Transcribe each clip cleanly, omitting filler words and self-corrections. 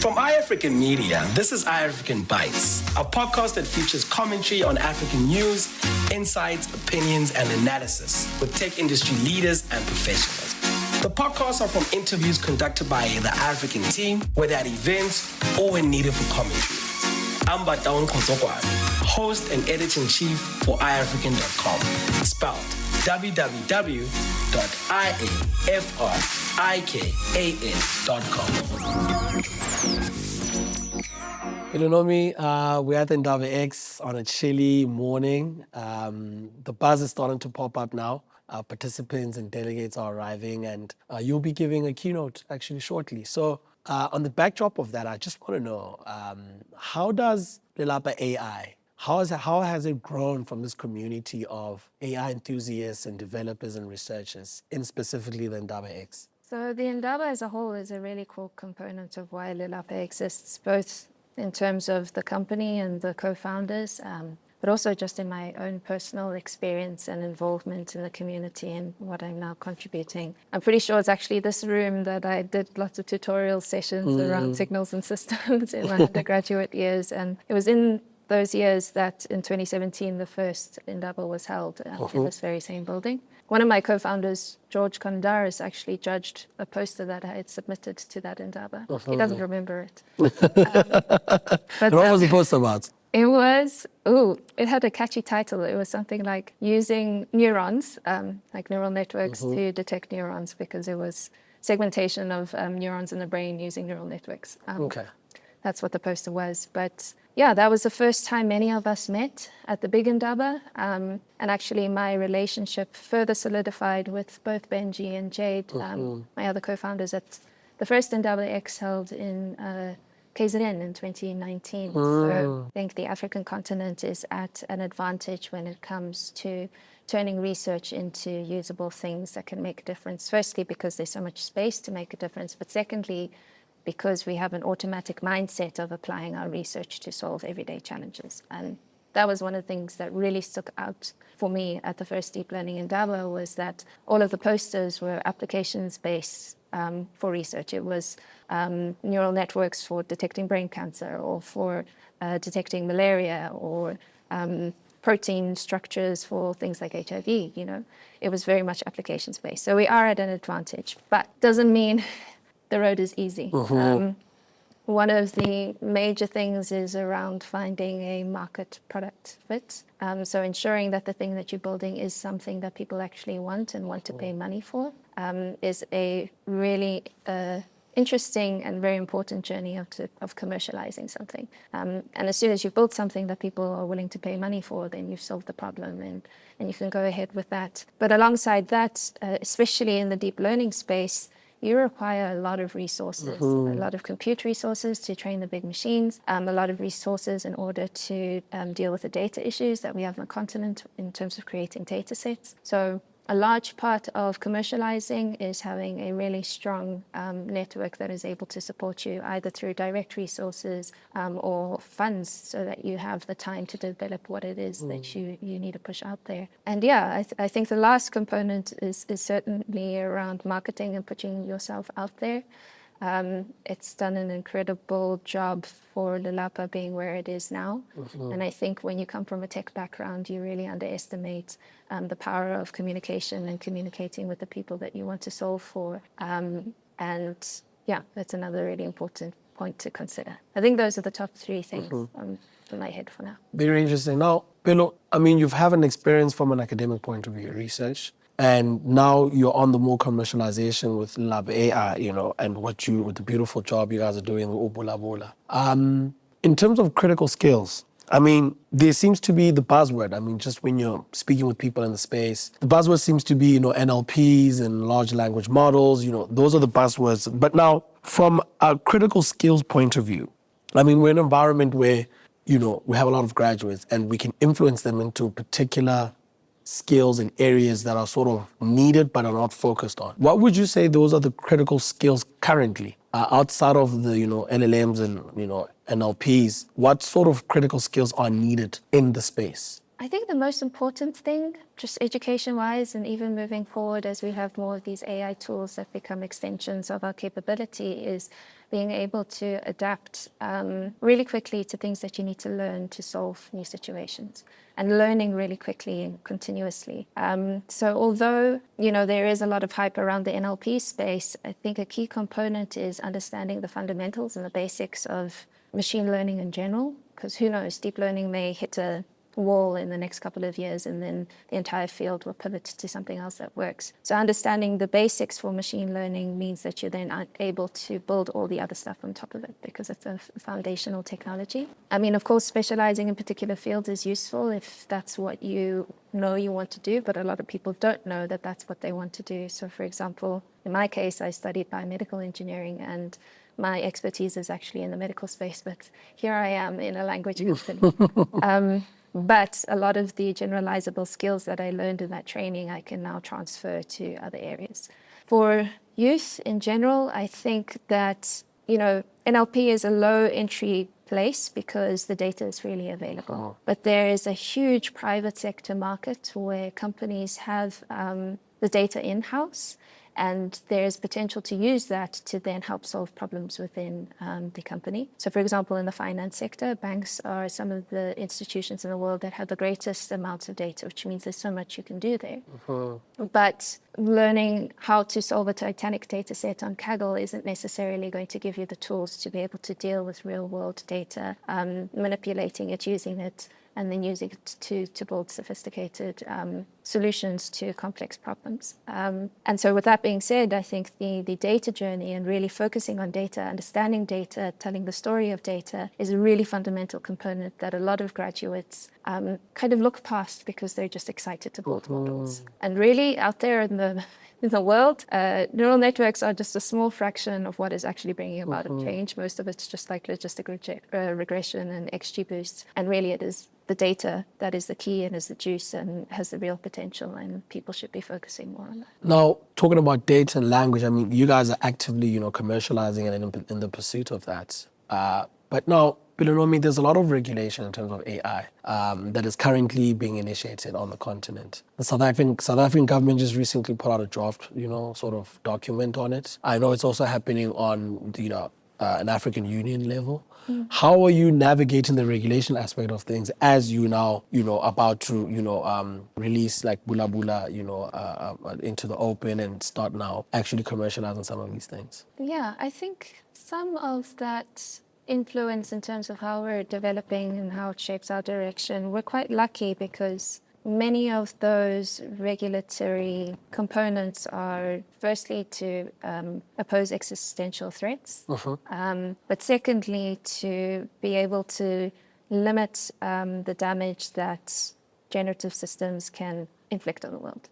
From iAfrikan Media, this is iAfrikan BYTES, a podcast that features commentary on African news, insights, opinions, and analysis with tech industry leaders and professionals. The podcasts are from interviews conducted by the iAfrikan team, whether at events or when needed for commentary. I'm Bataon Kosokwane, host and editor-in-chief for iAfrikan.com, spelled www.iafrikan.com. Pelonomi, we're at the Indaba X on a chilly morning. The buzz is starting to pop up now. Participants and delegates are arriving, and you'll be giving a keynote actually shortly. So on the backdrop of that, I just want to know, how does Lelapa AI, how has it grown from this community of AI enthusiasts and developers and researchers, in specifically the Indaba X? So the Indaba as a whole is a really core component of why Lelapa exists, both in terms of the company and the co-founders, but also just in my own personal experience and involvement in the community and what I'm now contributing. I'm pretty sure it's actually this room that I did lots of tutorial sessions around signals and systems in my undergraduate years. And it was in those years that in 2017, the first Indaba was held in this very same building. One of my co-founders, George Kondaris, actually judged a poster that I had submitted to that Indaba. He doesn't remember it. But what was the poster about? It was, it had a catchy title. It was something like using neurons, like neural networks to detect neurons, because it was segmentation of neurons in the brain using neural networks. Okay. That's what the poster was. But yeah, that was the first time many of us met at the big Indaba. And actually my relationship further solidified with both Benji and Jade, my other co-founders, at the first Indaba X held in KZN in 2019. So I think the African continent is at an advantage when it comes to turning research into usable things that can make a difference. Firstly, because there's so much space to make a difference, but secondly, because we have an automatic mindset of applying our research to solve everyday challenges. And that was one of the things that really stuck out for me at the first Deep Learning Indaba, was that all of the posters were applications-based for research. It was neural networks for detecting brain cancer, or for detecting malaria, or protein structures for things like HIV, you know. It was very much applications-based. So we are at an advantage, but doesn't mean the road is easy. One of the major things is around finding a market product fit. So ensuring that the thing that you're building is something that people actually want and want to pay money for is a really interesting and very important journey of commercializing something. And as soon as you've built something that people are willing to pay money for, then you've solved the problem, and you can go ahead with that. But alongside that, especially in the deep learning space, you require a lot of resources, a lot of compute resources to train the big machines, a lot of resources in order to deal with the data issues that we have on the continent in terms of creating data sets. So a large part of commercializing is having a really strong network that is able to support you either through direct resources or funds, so that you have the time to develop what it is that you need to push out there. And yeah, I think the last component is certainly around marketing and putting yourself out there. It's done an incredible job for Lelapa being where it is now. And I think when you come from a tech background, you really underestimate the power of communication and communicating with the people that you want to solve for. And yeah, that's another really important point to consider. I think those are the top three things in my head for now. Very interesting. Now, Pelo, I mean, you've had an experience from an academic point of view, research, and now you're on the more commercialization with Lelapa AI, you know, and with the beautiful job you guys are doing with Ubula. In terms of critical skills, I mean, there seems to be the buzzword. I mean, just when you're speaking with people in the space, the buzzword seems to be, you know, NLPs and large language models, you know, those are the buzzwords. But now, from a critical skills point of view, I mean, we're in an environment where, you know, we have a lot of graduates and we can influence them into particular skills and areas that are sort of needed but are not focused on. What would you say those are the critical skills currently outside of the, you know, LLMs and, you know, NLPs? What sort of critical skills are needed in the space? I think the most important thing, just education-wise, and even moving forward as we have more of these AI tools that become extensions of our capability, is being able to adapt really quickly to things that you need to learn to solve new situations, and learning really quickly and continuously. So although, there is a lot of hype around the NLP space, I think a key component is understanding the fundamentals and the basics of machine learning in general, because who knows, deep learning may hit a wall in the next couple of years, and then the entire field will pivot to something else that works. So understanding the basics for machine learning means that you're then able to build all the other stuff on top of it, because it's a foundational technology. I mean, of course, specializing in particular fields is useful if that's what you know you want to do, but a lot of people don't know that that's what they want to do. So for example, in my case, I studied biomedical engineering, and my expertise is actually in the medical space, but here I am in a language company. But a lot of the generalizable skills that I learned in that training, I can now transfer to other areas. For youth in general, I think that, NLP is a low entry place because the data is freely available. But there is a huge private sector market where companies have the data in-house, and there's potential to use that to then help solve problems within the company. So for example, in the finance sector, banks are some of the institutions in the world that have the greatest amounts of data, which means there's so much you can do there. But learning how to solve a Titanic data set on Kaggle isn't necessarily going to give you the tools to be able to deal with real world data, manipulating it, using it, and then using it to build sophisticated solutions to complex problems. And so with that being said, I think the data journey and really focusing on data, understanding data, telling the story of data is a really fundamental component that a lot of graduates kind of look past because they're just excited to build models. And really out there in the world, neural networks are just a small fraction of what is actually bringing about a change. Most of it's just like logistic regression and XGBoost. And really it is the data that is the key and is the juice and has the real potential, and people should be focusing more on that. Now, talking about data and language, I mean, you guys are actively, commercializing and in the pursuit of that. But now, Pelonomi, there's a lot of regulation in terms of AI that is currently being initiated on the continent. The South African government just recently put out a draft, sort of document on it. I know it's also happening on the, an African Union level. How are you navigating the regulation aspect of things as you now, about to, release like Bula Bula, into the open and start now actually commercializing some of these things? Yeah, I think some of that influence in terms of how we're developing and how it shapes our direction, we're quite lucky because many of those regulatory components are firstly to oppose existential threats, but secondly to be able to limit the damage that generative systems can inflict on the world.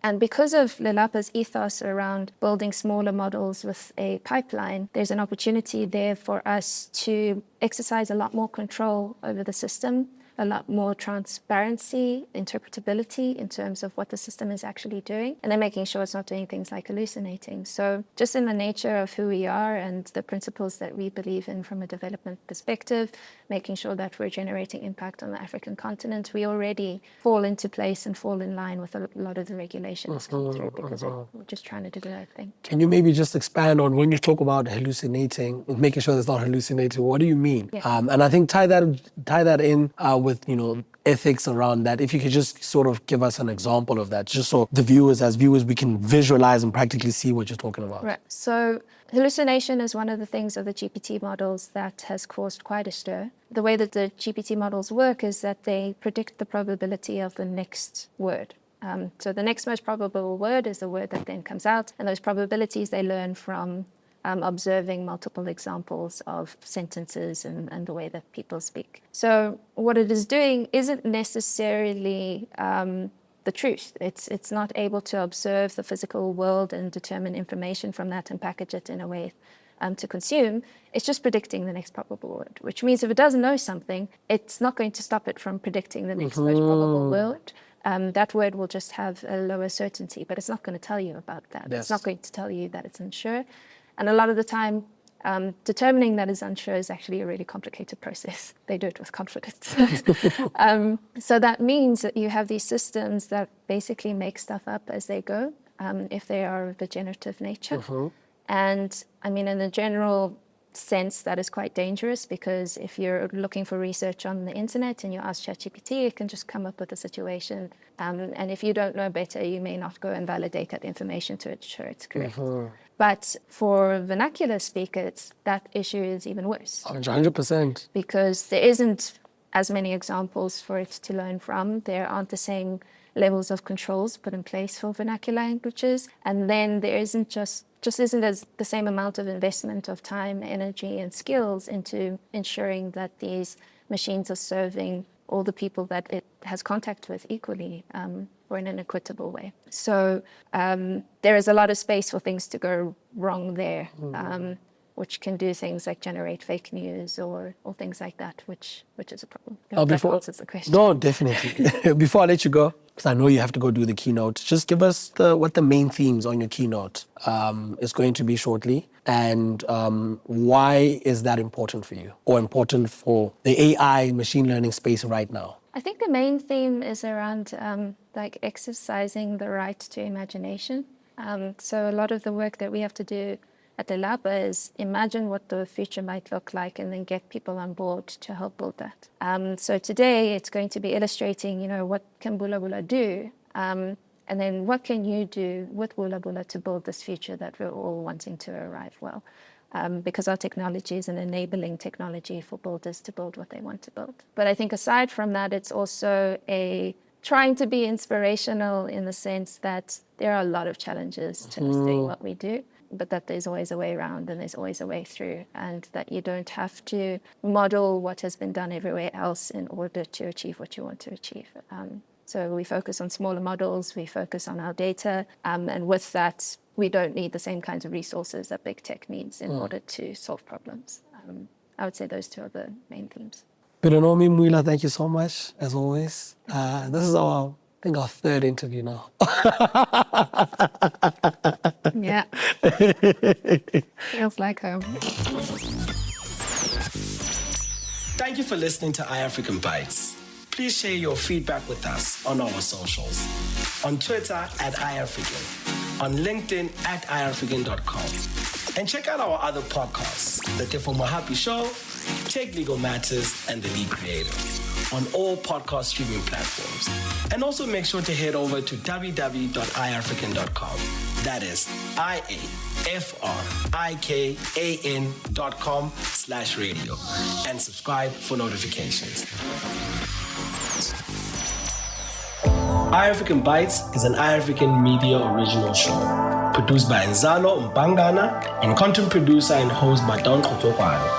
And because of Lelapa's ethos around building smaller models with a pipeline, there's an opportunity there for us to exercise a lot more control over the system, a lot more transparency, interpretability in terms of what the system is actually doing, and then making sure it's not doing things like hallucinating. So just in the nature of who we are and the principles that we believe in from a development perspective, making sure that we're generating impact on the African continent, we already fall into place and fall in line with a lot of the regulations come through because we're just trying to do the right thing. Can you maybe just expand on when you talk about hallucinating and making sure it's not hallucinating, what do you mean? Yeah. And I think tie that in with, ethics around that. If you could just sort of give us an example of that, just so the viewers, we can visualize and practically see what you're talking about. Right. So hallucination is one of the things of the GPT models that has caused quite a stir. The way that the GPT models work is that they predict the probability of the next word. So the next most probable word is the word that then comes out, and those probabilities they learn from observing multiple examples of sentences and the way that people speak. So what it is doing isn't necessarily the truth. It's not able to observe the physical world and determine information from that and package it in a way to consume. It's just predicting the next probable word, which means if it doesn't know something, it's not going to stop it from predicting the next most probable word. That word will just have a lower certainty, but it's not going to tell you about that. Yes. It's not going to tell you that it's unsure. And a lot of the time, Determining that is unsure is actually a really complicated process. They do it with confidence. So that means that you have these systems that basically make stuff up as they go, if they are of a generative nature. And I mean, in the general sense, that is quite dangerous, because if you're looking for research on the internet and you ask ChatGPT, it can just come up with a situation. And if you don't know better, you may not go and validate that information to ensure it's correct. But for vernacular speakers, that issue is even worse. 100%. Because there isn't as many examples for it to learn from. There aren't the same levels of controls put in place for vernacular languages. And then there isn't just isn't as the same amount of investment of time, energy, and skills into ensuring that these machines are serving all the people that it has contact with equally, or in an equitable way. So there is a lot of space for things to go wrong there, which can do things like generate fake news or things like that, which is a problem. That answers the question. No, definitely. Before I let you go, because I know you have to go do the keynote, just give us what the main themes on your keynote is going to be shortly, and why is that important for you, or important for the AI machine learning space right now? I think the main theme is around like exercising the right to imagination. So a lot of the work that we have to do at Lelapa is imagine what the future might look like and then get people on board to help build that. So today it's going to be illustrating, what can Bula Bula do? And then what can you do with Bula Bula to build this future that we're all wanting to arrive well? Because our technology is an enabling technology for builders to build what they want to build. But I think aside from that, it's also trying to be inspirational in the sense that there are a lot of challenges to us doing what we do, but that there's always a way around and there's always a way through, and that you don't have to model what has been done everywhere else in order to achieve what you want to achieve. So we focus on smaller models, we focus on our data, and with that, we don't need the same kinds of resources that big tech needs in order to solve problems. I would say those two are the main themes. Pelonomi Moiloa, thank you so much, as always. This is our third interview now. Yeah. Feels like home. Thank you for listening to iAfrikan Bytes. Please share your feedback with us on our socials. On Twitter @iAfrikan, on LinkedIn @iAfrikan.com. And check out our other podcasts, The Tefo Mohapi Show, Check Legal Matters, and The Lead Creator, on all podcast streaming platforms. And also make sure to head over to www.iafrikan.com. That is iafrikan.com/radio, and subscribe for notifications. iAfrikan Bytes is an iAfrikan media original show, produced by Nzalo Mbangana and content producer and host Madon Kotopano.